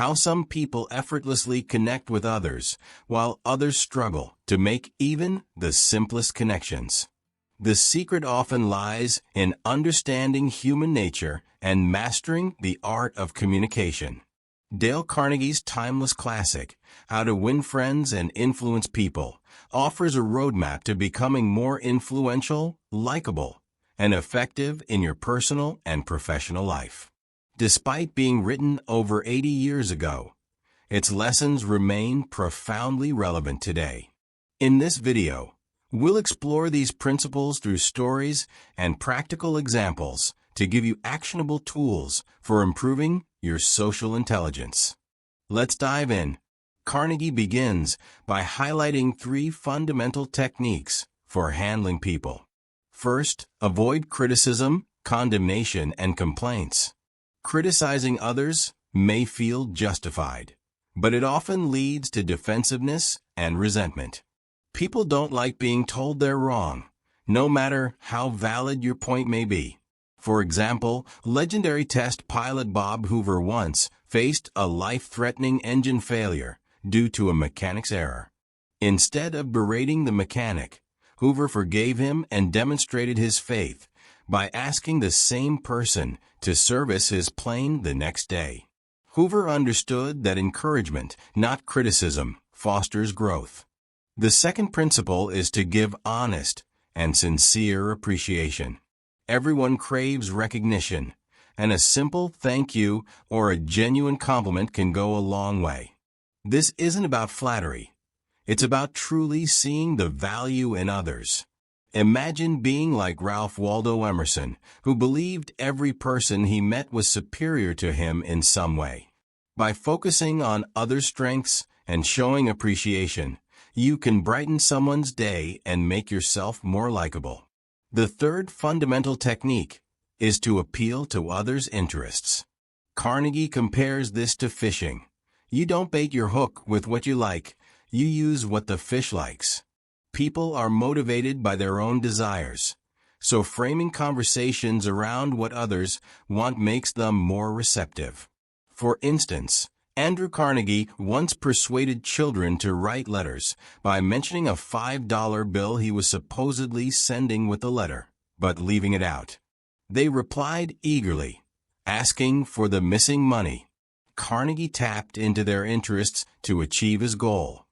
how some people effortlessly connect with others, while others struggle to make even the simplest connections. The secret often lies in understanding human nature and mastering the art of communication. Dale Carnegie's timeless classic, How to Win Friends and Influence People, offers a roadmap to becoming more influential, likable, and effective in your personal and professional life. Despite being written over 80 years ago, its lessons remain profoundly relevant today. In this video, we'll explore these principles through stories and practical examples to give you actionable tools for improving your social intelligence. Let's dive in. Carnegie begins by highlighting 3 fundamental techniques for handling people. First, avoid criticism, condemnation, and complaints. Criticizing others may feel justified, but it often leads to defensiveness and resentment. People don't like being told they're wrong, no matter how valid your point may be. For example, legendary test pilot Bob Hoover once faced a life-threatening engine failure due to a mechanic's error. Instead of berating the mechanic, Hoover forgave him and demonstrated his faith by asking the same person to service his plane the next day. Hoover understood that encouragement, not criticism, fosters growth. The second principle is to give honest and sincere appreciation. Everyone craves recognition, and a simple thank you or a genuine compliment can go a long way. This isn't about flattery. It's about truly seeing the value in others. Imagine being like Ralph Waldo Emerson, who believed every person he met was superior to him in some way. By focusing on others' strengths and showing appreciation, you can brighten someone's day and make yourself more likable. The third fundamental technique is to appeal to others' interests. Carnegie compares this to fishing. You don't bait your hook with what you like, you use what the fish likes. People are motivated by their own desires, so framing conversations around what others want makes them more receptive. For instance, Andrew Carnegie once persuaded children to write letters by mentioning a $5 bill he was supposedly sending with the letter, but leaving it out. They replied eagerly, asking for the missing money. Carnegie tapped into their interests to achieve his goal.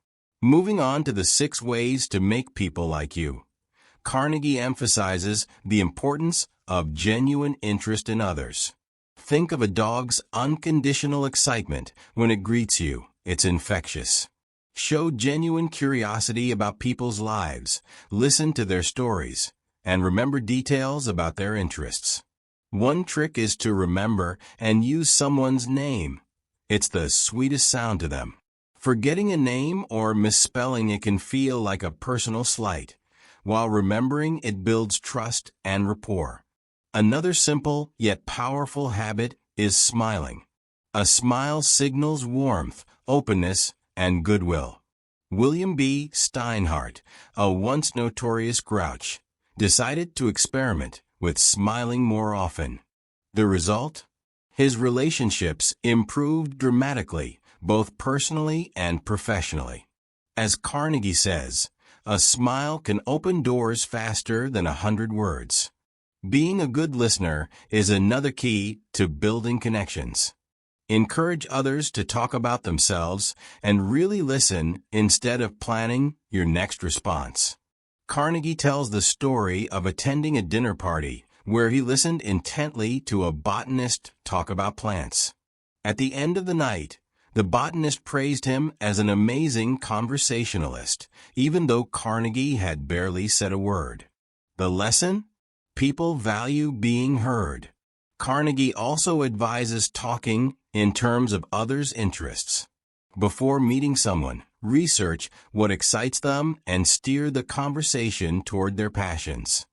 Moving on to the 6 ways to make people like you. Carnegie emphasizes the importance of genuine interest in others. Think of a dog's unconditional excitement when it greets you. It's infectious. Show genuine curiosity about people's lives, listen to their stories, and remember details about their interests. One trick is to remember and use someone's name. It's the sweetest sound to them. Forgetting a name or misspelling it can feel like a personal slight, while remembering it builds trust and rapport. Another simple yet powerful habit is smiling. A smile signals warmth, openness, and goodwill. William B. Steinhardt, a once notorious grouch, decided to experiment with smiling more often. The result? His relationships improved dramatically, both personally and professionally. As Carnegie says, a smile can open doors faster than 100 words. Being a good listener is another key to building connections. Encourage others to talk about themselves and really listen instead of planning your next response. Carnegie tells the story of attending a dinner party where he listened intently to a botanist talk about plants. At the end of the night, the botanist praised him as an amazing conversationalist, even though Carnegie had barely said a word. The lesson? People value being heard. Carnegie also advises talking in terms of others' interests. Before meeting someone, research what excites them and steer the conversation toward their passions.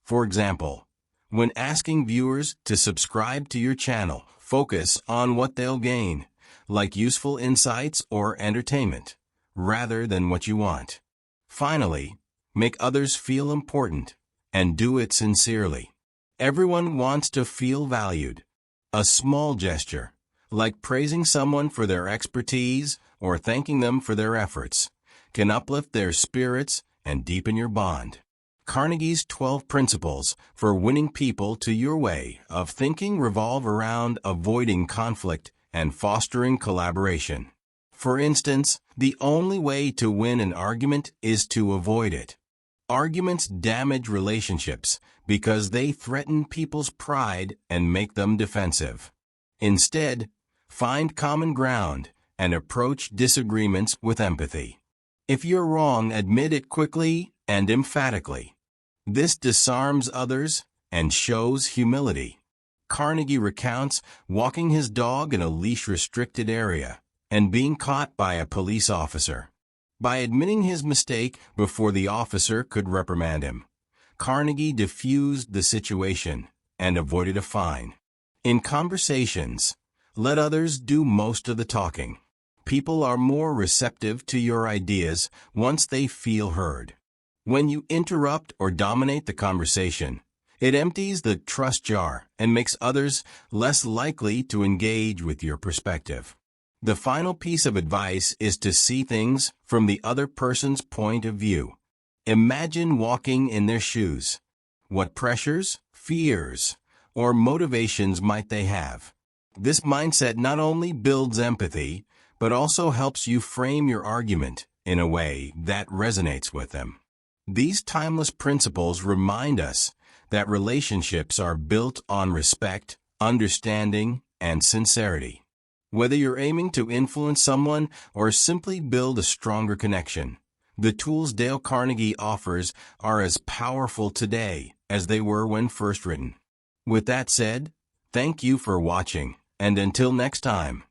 For example, when asking viewers to subscribe to your channel, focus on what they'll gain, like useful insights or entertainment, rather than what you want. Finally, make others feel important, and do it sincerely. Everyone wants to feel valued. A small gesture, like praising someone for their expertise or thanking them for their efforts, can uplift their spirits and deepen your bond. Carnegie's 12 principles for winning people to your way of thinking revolve around avoiding conflict and fostering collaboration. For instance, the only way to win an argument is to avoid it. Arguments damage relationships because they threaten people's pride and make them defensive. Instead, find common ground and approach disagreements with empathy. If you're wrong, admit it quickly and emphatically. This disarms others and shows humility. Carnegie recounts walking his dog in a leash-restricted area and being caught by a police officer. By admitting his mistake before the officer could reprimand him, Carnegie diffused the situation and avoided a fine. In conversations, let others do most of the talking. People are more receptive to your ideas once they feel heard. When you interrupt or dominate the conversation, it empties the trust jar and makes others less likely to engage with your perspective. The final piece of advice is to see things from the other person's point of view. Imagine walking in their shoes. What pressures, fears, or motivations might they have? This mindset not only builds empathy, but also helps you frame your argument in a way that resonates with them. These timeless principles remind us that relationships are built on respect, understanding, and sincerity. Whether you're aiming to influence someone or simply build a stronger connection, the tools Dale Carnegie offers are as powerful today as they were when first written. With that said, thank you for watching, and until next time.